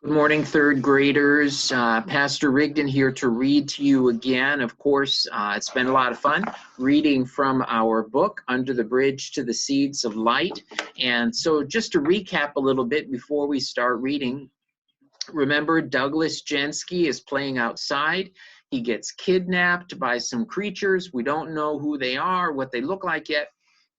Good morning, third graders. Pastor Rigdon here to read to you again. Of course, it's been a lot of fun reading from our book, Under the Bridge to the Seeds of Light. And so just to recap a little bit before we start reading, remember Douglas Jensky is playing outside. He gets kidnapped by some creatures. We don't know who they are, what they look like yet.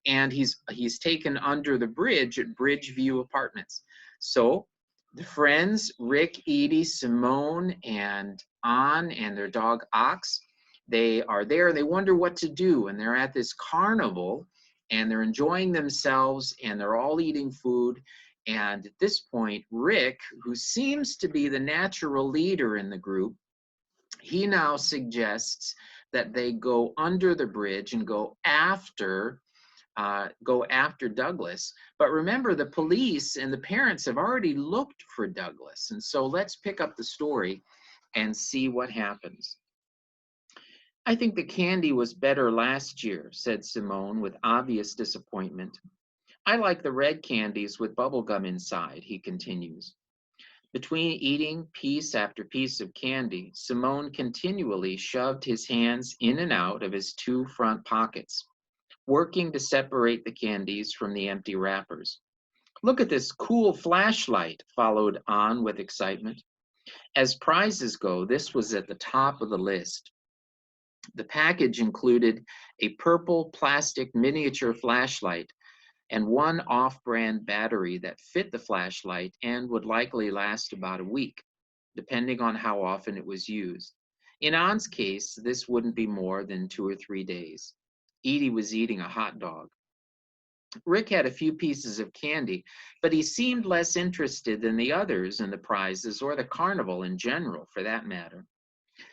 And he's taken under the bridge at Bridgeview Apartments. So the friends, Rick, Edie, Simone, and An, and their dog Ox, they are there. They wonder what to do, and they're at this carnival, and they're enjoying themselves, and they're all eating food. And at this point, Rick, who seems to be the natural leader in the group, he now suggests that they go under the bridge and go after Douglas. But remember, the police and the parents have already looked for Douglas. And so let's pick up the story and see what happens. I think the candy was better last year, said Simone with obvious disappointment. I like the red candies with bubble gum inside, he continues. Between eating piece after piece of candy, Simone continually shoved his hands in and out of his two front pockets, working to separate the candies from the empty wrappers. Look at this cool flashlight, followed on with excitement. As prizes go, this was at the top of the list. The package included a purple plastic miniature flashlight and one off-brand battery that fit the flashlight and would likely last about a week, depending on how often it was used. In An's case, this wouldn't be more than 2 or 3 days. Edie was eating a hot dog. Rick had a few pieces of candy, but he seemed less interested than the others in the prizes or the carnival in general, for that matter.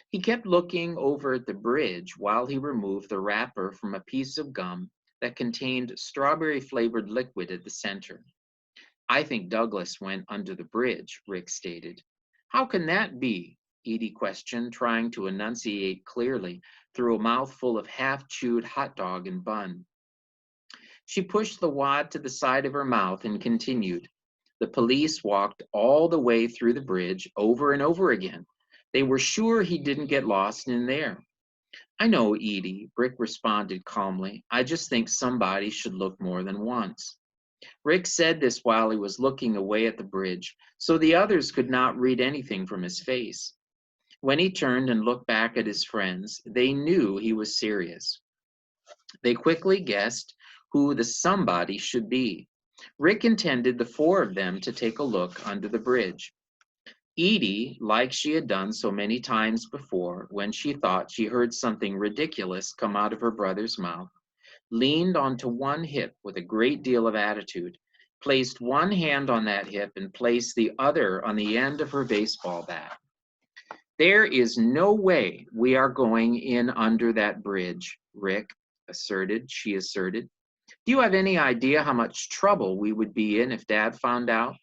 He kept looking over at the bridge while he removed the wrapper from a piece of gum that contained strawberry-flavored liquid at the center. I think Douglas went under the bridge, Rick stated. How can that be? Edie questioned, trying to enunciate clearly through a mouthful of half-chewed hot dog and bun. She pushed the wad to the side of her mouth and continued. The police walked all the way through the bridge over and over again. They were sure he didn't get lost in there. I know, Edie, Rick responded calmly. I just think somebody should look more than once. Rick said this while he was looking away at the bridge, so the others could not read anything from his face. When he turned and looked back at his friends, they knew he was serious. They quickly guessed who the somebody should be. Rick intended the 4 of them to take a look under the bridge. Edie, like she had done so many times before when she thought she heard something ridiculous come out of her brother's mouth, leaned onto one hip with a great deal of attitude, placed one hand on that hip and placed the other on the end of her baseball bat. There is no way we are going in under that bridge, Rick she asserted. Do you have any idea how much trouble we would be in if Dad found out?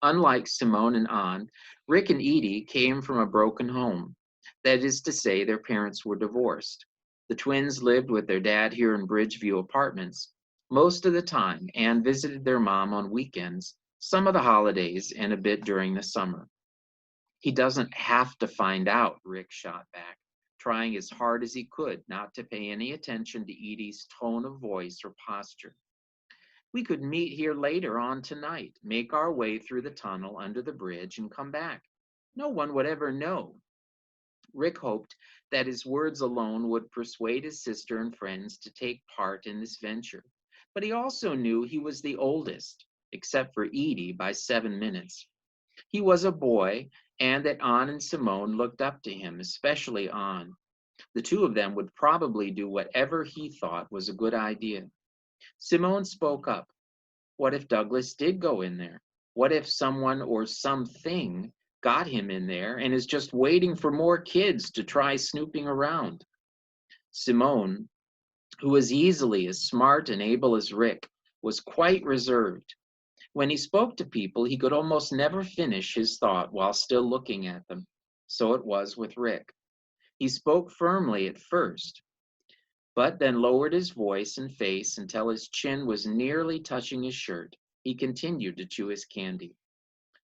Unlike Simone and An, Rick and Edie came from a broken home. That is to say, their parents were divorced. The twins lived with their dad here in Bridgeview Apartments most of the time and visited their mom on weekends, some of the holidays, and a bit during the summer. He doesn't have to find out, Rick shot back, trying as hard as he could not to pay any attention to Edie's tone of voice or posture. We could meet here later on tonight, make our way through the tunnel under the bridge, and come back. No one would ever know. Rick hoped that his words alone would persuade his sister and friends to take part in this venture. But he also knew he was the oldest, except for Edie, by 7 minutes. He was a boy, and that An and Simone looked up to him, especially An. The 2 of them would probably do whatever he thought was a good idea. Simone spoke up. What if Douglas did go in there? What if someone or something got him in there and is just waiting for more kids to try snooping around? Simone, who was easily as smart and able as Rick, was quite reserved. When he spoke to people, he could almost never finish his thought while still looking at them. So it was with Rick. He spoke firmly at first, but then lowered his voice and face until his chin was nearly touching his shirt. He continued to chew his candy.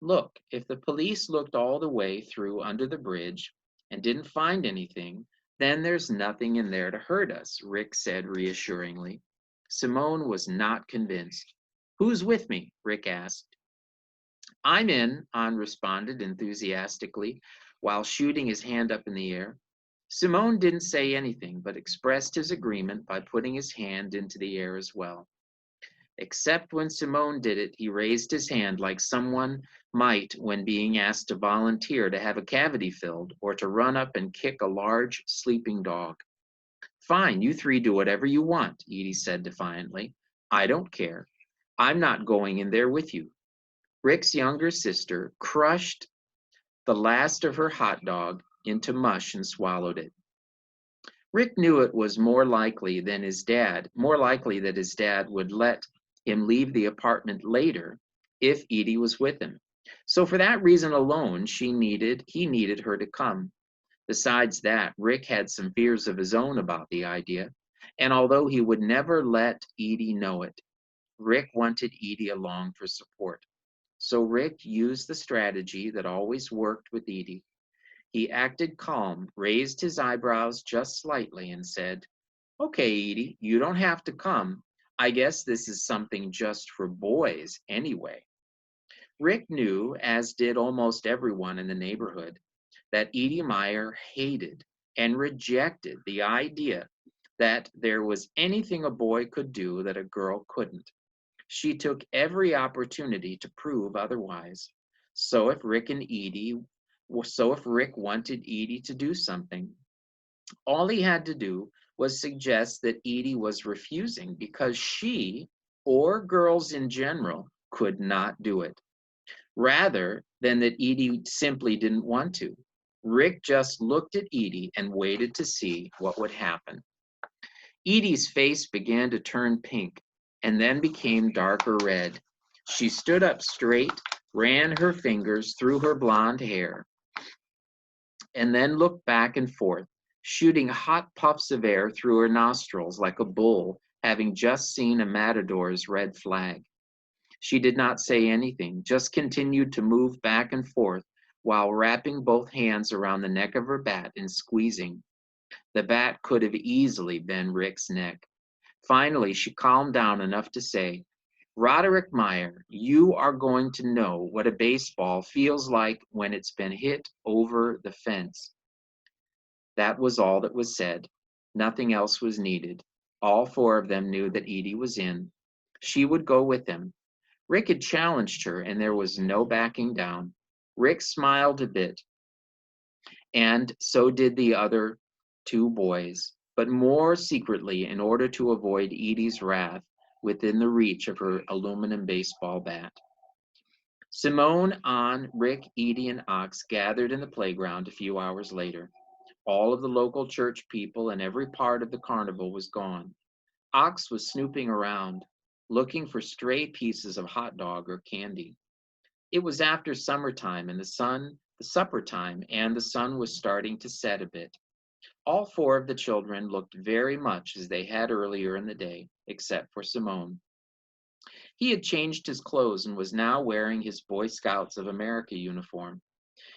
Look, if the police looked all the way through under the bridge and didn't find anything, then there's nothing in there to hurt us, Rick said reassuringly. Simone was not convinced. Who's with me? Rick asked. I'm in, An responded enthusiastically while shooting his hand up in the air. Simone didn't say anything, but expressed his agreement by putting his hand into the air as well. Except when Simone did it, he raised his hand like someone might when being asked to volunteer to have a cavity filled or to run up and kick a large sleeping dog. Fine, you three do whatever you want, Edie said defiantly. I don't care. I'm not going in there with you. Rick's younger sister crushed the last of her hot dog into mush and swallowed it. Rick knew it was more likely that his dad would let him leave the apartment later if Edie was with him. So for that reason alone, he needed her to come. Besides that, Rick had some fears of his own about the idea, and although he would never let Edie know it, Rick wanted Edie along for support. So Rick used the strategy that always worked with Edie. He acted calm, raised his eyebrows just slightly, and said, Okay, Edie, you don't have to come. I guess this is something just for boys anyway. Rick knew, as did almost everyone in the neighborhood, that Edie Meyer hated and rejected the idea that there was anything a boy could do that a girl couldn't. She took every opportunity to prove otherwise. So if Rick wanted Edie to do something, all he had to do was suggest that Edie was refusing because she, or girls in general, could not do it, rather than that Edie simply didn't want to. Rick just looked at Edie and waited to see what would happen. Edie's face began to turn pink and then became darker red. She stood up straight, ran her fingers through her blonde hair, and then looked back and forth, shooting hot puffs of air through her nostrils like a bull having just seen a matador's red flag. She did not say anything, just continued to move back and forth while wrapping both hands around the neck of her bat and squeezing. The bat could have easily been Rick's neck. Finally, she calmed down enough to say, Roderick Meyer, you are going to know what a baseball feels like when it's been hit over the fence. That was all that was said. Nothing else was needed. All four of them knew that Edie was in. She would go with them. Rick had challenged her, and there was no backing down. Rick smiled a bit, and so did the other two boys, but more secretly in order to avoid Edie's wrath within the reach of her aluminum baseball bat. Simone, An, Rick, Edie, and Ox gathered in the playground a few hours later. All of the local church people and every part of the carnival was gone. Ox was snooping around, looking for stray pieces of hot dog or candy. It was after summertime and the supper time, and the sun was starting to set a bit. All four of the children looked very much as they had earlier in the day, except for Simone. He had changed his clothes and was now wearing his Boy Scouts of America uniform.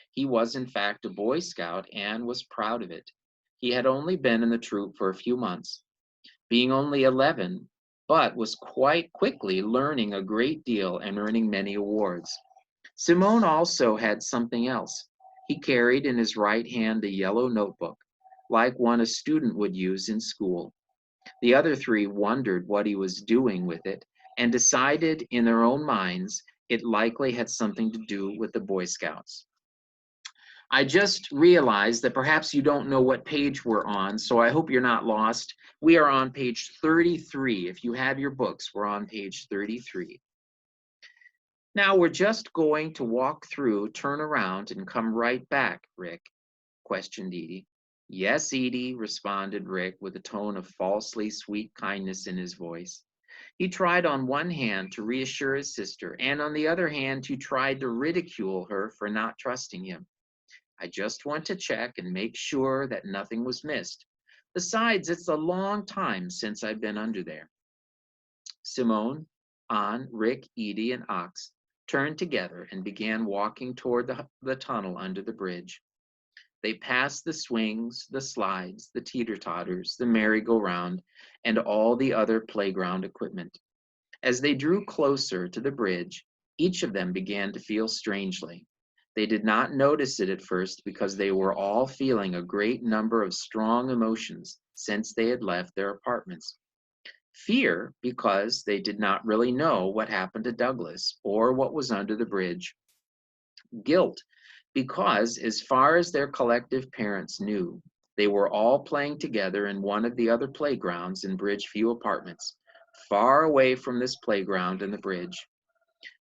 He was, in fact, a Boy Scout and was proud of it. He had only been in the troop for a few months, being only 11, but was quite quickly learning a great deal and earning many awards. Simone also had something else. He carried in his right hand a yellow notebook, like one a student would use in school. The other three wondered what he was doing with it and decided in their own minds it likely had something to do with the Boy Scouts. I just realized that perhaps you don't know what page we're on, so I hope you're not lost. We are on page 33. If you have your books, we're on page 33. Now we're just going to walk through, turn around, and come right back, Rick, questioned Edie. Yes, Edie, responded Rick with a tone of falsely sweet kindness in his voice. He tried on one hand to reassure his sister, and on the other hand, he tried to ridicule her for not trusting him. I just want to check and make sure that nothing was missed. Besides, it's a long time since I've been under there. Simone, An, Rick, Edie, and Ox turned together and began walking toward the tunnel under the bridge. They passed the swings, the slides, the teeter-totters, the merry-go-round, and all the other playground equipment. As they drew closer to the bridge, each of them began to feel strangely. They did not notice it at first because they were all feeling a great number of strong emotions since they had left their apartments. Fear, because they did not really know what happened to Douglas or what was under the bridge. Guilt, because as far as their collective parents knew, they were all playing together in one of the other playgrounds in Bridgeview Apartments, far away from this playground and the bridge.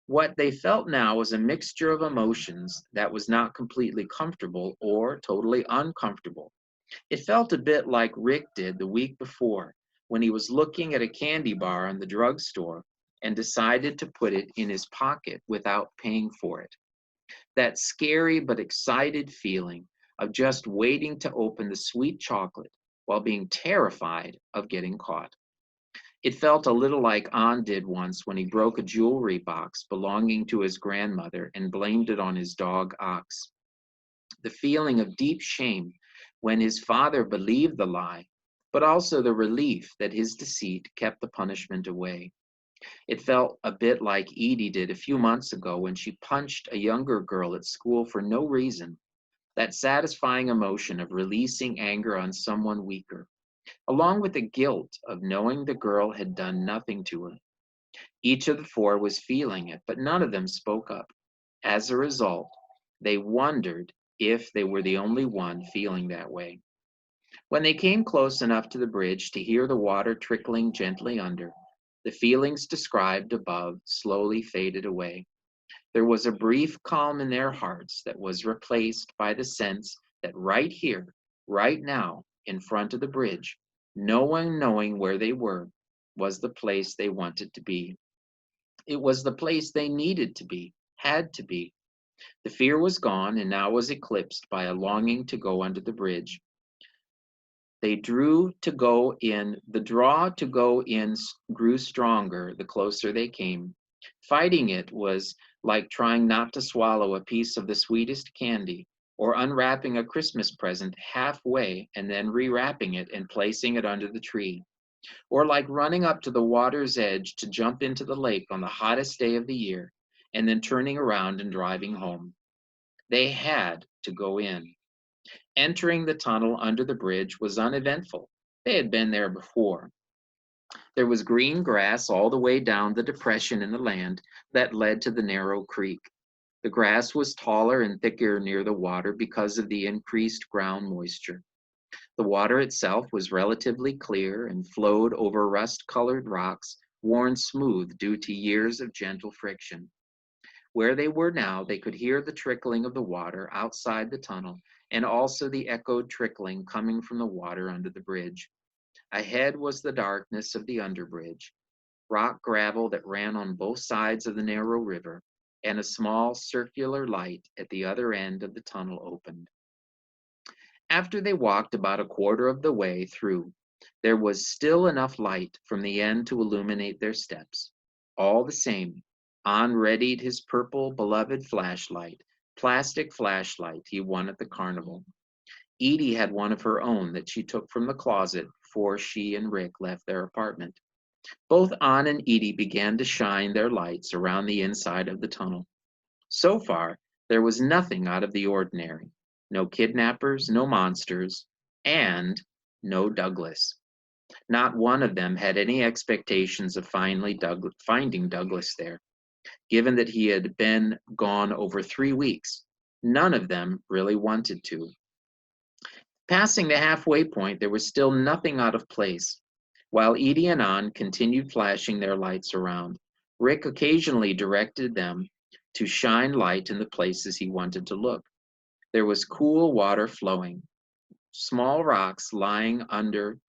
What they felt now was a mixture of emotions that was not completely comfortable or totally uncomfortable. It felt a bit like Rick did the week before when he was looking at a candy bar in the drugstore and decided to put it in his pocket without paying for it. That scary but excited feeling of just waiting to open the sweet chocolate while being terrified of getting caught. It felt a little like An did once when he broke a jewelry box belonging to his grandmother and blamed it on his dog Ox. The feeling of deep shame when his father believed the lie, but also the relief that his deceit kept the punishment away. It felt a bit like Edie did a few months ago when she punched a younger girl at school for no reason, that satisfying emotion of releasing anger on someone weaker, along with the guilt of knowing the girl had done nothing to her. Each of the four was feeling it, but none of them spoke up. As a result, they wondered if they were the only one feeling that way. When they came close enough to the bridge to hear the water trickling gently under, the feelings described above slowly faded away. There was a brief calm in their hearts that was replaced by the sense that right here, right now, in front of the bridge, no one knowing where they were, was the place they wanted to be. It was the place they needed to be, had to be. The fear was gone and now was eclipsed by a longing to go under the bridge. They drew to go in, the draw to go in grew stronger the closer they came. Fighting it was like trying not to swallow a piece of the sweetest candy, or unwrapping a Christmas present halfway and then rewrapping it and placing it under the tree, or like running up to the water's edge to jump into the lake on the hottest day of the year and then turning around and driving home. They had to go in. Entering the tunnel under the bridge was uneventful. They had been there before. There was green grass all the way down the depression in the land that led to the narrow creek. The grass was taller and thicker near the water because of the increased ground moisture. The water itself was relatively clear and flowed over rust-colored rocks worn smooth due to years of gentle friction. Where they were now, they could hear the trickling of the water outside the tunnel and also the echoed trickling coming from the water under the bridge. Ahead was the darkness of the underbridge, rock gravel that ran on both sides of the narrow river, and a small circular light at the other end of the tunnel opened. After they walked about a quarter of the way through, there was still enough light from the end to illuminate their steps. All the same, An readied his purple beloved flashlight, plastic flashlight he won at the carnival. Edie had one of her own that she took from the closet before she and Rick left their apartment. Both An and Edie began to shine their lights around the inside of the tunnel. So far, there was nothing out of the ordinary. No kidnappers, no monsters, and no Douglas. Not one of them had any expectations of finding Douglas there, given that he had been gone over 3 weeks. None of them really wanted to. Passing the halfway point, there was still nothing out of place. While Edie and An continued flashing their lights around, Rick occasionally directed them to shine light in the places he wanted to look. There was cool water flowing, small rocks lying under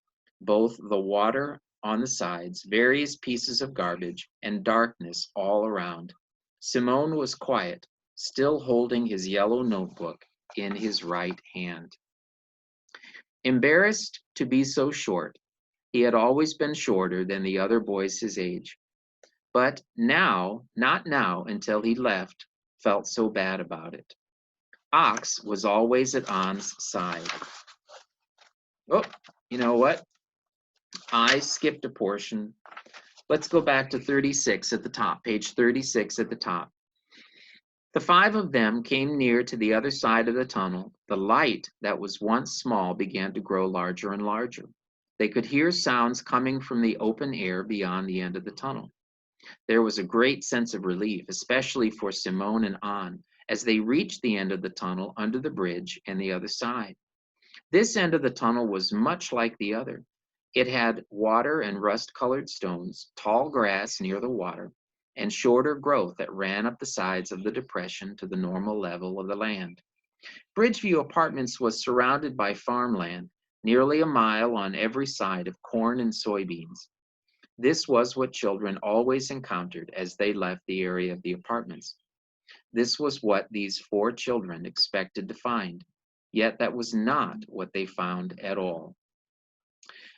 both the water on the sides, various pieces of garbage, and darkness all around. Simone was quiet, still holding his yellow notebook in his right hand. Embarrassed to be so short, he had always been shorter than the other boys his age. but now, not now until he left, felt so bad about it. Ox was always at On's side. Oh, you know what? I skipped a portion. Let's go back to 36 at the top, page 36 at the top. The five of them came near to the other side of the tunnel. The light that was once small began to grow larger and larger. They could hear sounds coming from the open air beyond the end of the tunnel. There was a great sense of relief, especially for Simone and An, as they reached the end of the tunnel under the bridge and the other side. This end of the tunnel was much like the other. It had water and rust-colored stones, tall grass near the water, and shorter growth that ran up the sides of the depression to the normal level of the land. Bridgeview Apartments was surrounded by farmland, nearly a mile on every side of corn and soybeans. This was what children always encountered as they left the area of the apartments. This was what these four children expected to find, yet that was not what they found at all.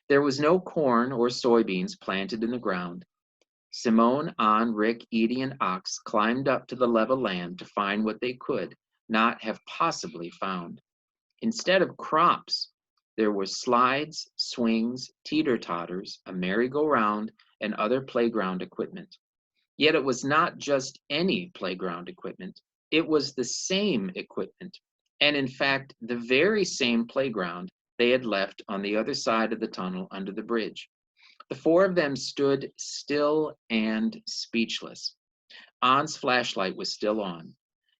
There was no corn or soybeans planted in the ground. Simone, An, Rick, Edie, and Ox climbed up to the level land to find what they could not have possibly found. Instead of crops, there were slides, swings, teeter-totters, a merry-go-round, and other playground equipment. Yet it was not just any playground equipment. It was the same equipment, and in fact, the very same playground they had left on the other side of the tunnel under the bridge. The four of them stood still and speechless. An's flashlight was still on.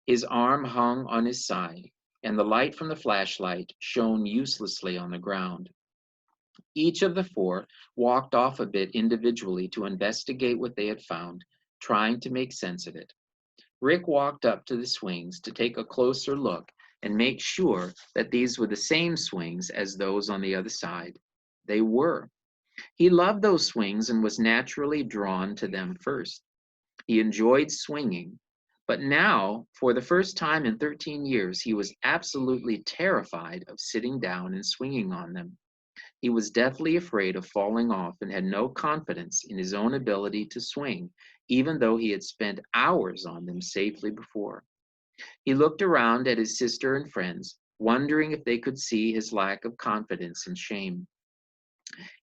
His arm hung on his side, and the light from the flashlight shone uselessly on the ground. Each of the four walked off a bit individually to investigate what they had found, trying to make sense of it. Rick walked up to the swings to take a closer look and make sure that these were the same swings as those on the other side. They were. He loved those swings and was naturally drawn to them first. He enjoyed swinging, but now, for the first time in 13 years, he was absolutely terrified of sitting down and swinging on them. He was deathly afraid of falling off and had no confidence in his own ability to swing, even though he had spent hours on them safely before. He looked around at his sister and friends, wondering if they could see his lack of confidence and shame.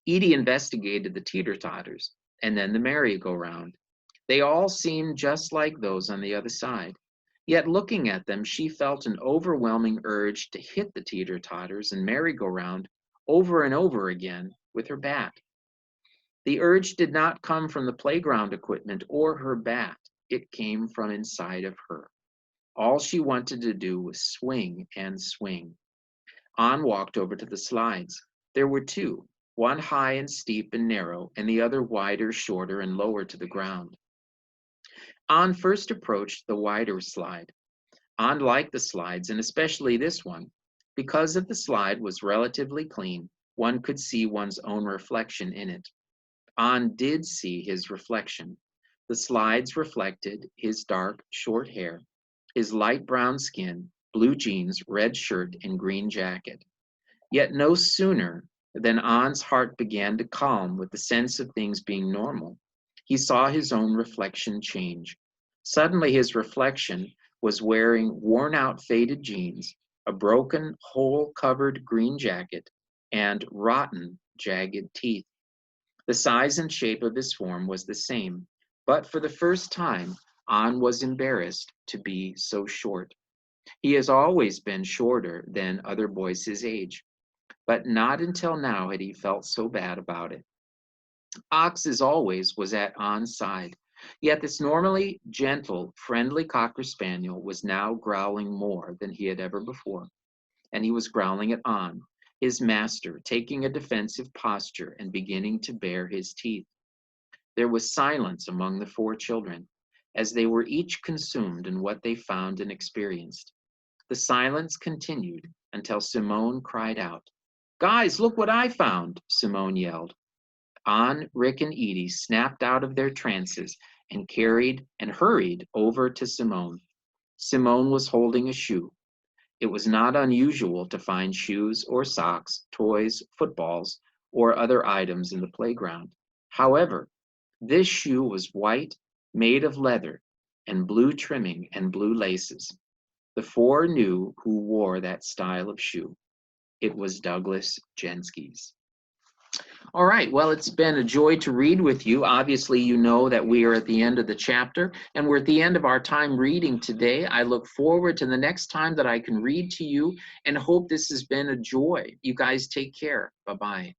Edie investigated the teeter-totters and then the merry-go-round. They all seemed just like those on the other side. Yet looking at them, she felt an overwhelming urge to hit the teeter-totters and merry-go-round over and over again with her bat. The urge did not come from the playground equipment or her bat. It came from inside of her. All she wanted to do was swing and swing. An walked over to the slides. There were two, one high and steep and narrow, and the other wider, shorter, and lower to the ground. An first approached the wider slide. An liked the slides, and especially this one. Because if the slide was relatively clean, one could see one's own reflection in it. An did see his reflection. The slides reflected his dark, short hair, his light brown skin, blue jeans, red shirt, and green jacket. Yet no sooner than An's heart began to calm with the sense of things being normal, he saw his own reflection change. Suddenly his reflection was wearing worn-out faded jeans, a broken, hole-covered green jacket, and rotten, jagged teeth. The size and shape of his form was the same, but for the first time, An was embarrassed to be so short. He has always been shorter than other boys his age, but not until now had he felt so bad about it. Ox, as always, was at An's side, yet this normally gentle, friendly Cocker Spaniel was now growling more than he had ever before, and he was growling at An, his master, taking a defensive posture and beginning to bare his teeth. There was silence among the four children, as they were each consumed in what they found and experienced. The silence continued until Simone cried out. "Guys, look what I found," Simone yelled. An, Rick, and Edie snapped out of their trances and hurried over to Simone. Simone was holding a shoe. It was not unusual to find shoes or socks, toys, footballs, or other items in the playground. However, this shoe was white made of leather and blue trimming and blue laces. The four knew who wore that style of shoe. It was Douglas Jenski's. All right, well, it's been a joy to read with you. Obviously, you know that we are at the end of the chapter, and we're at the end of our time reading today. I look forward to the next time that I can read to you and hope this has been a joy. You guys take care. Bye-bye.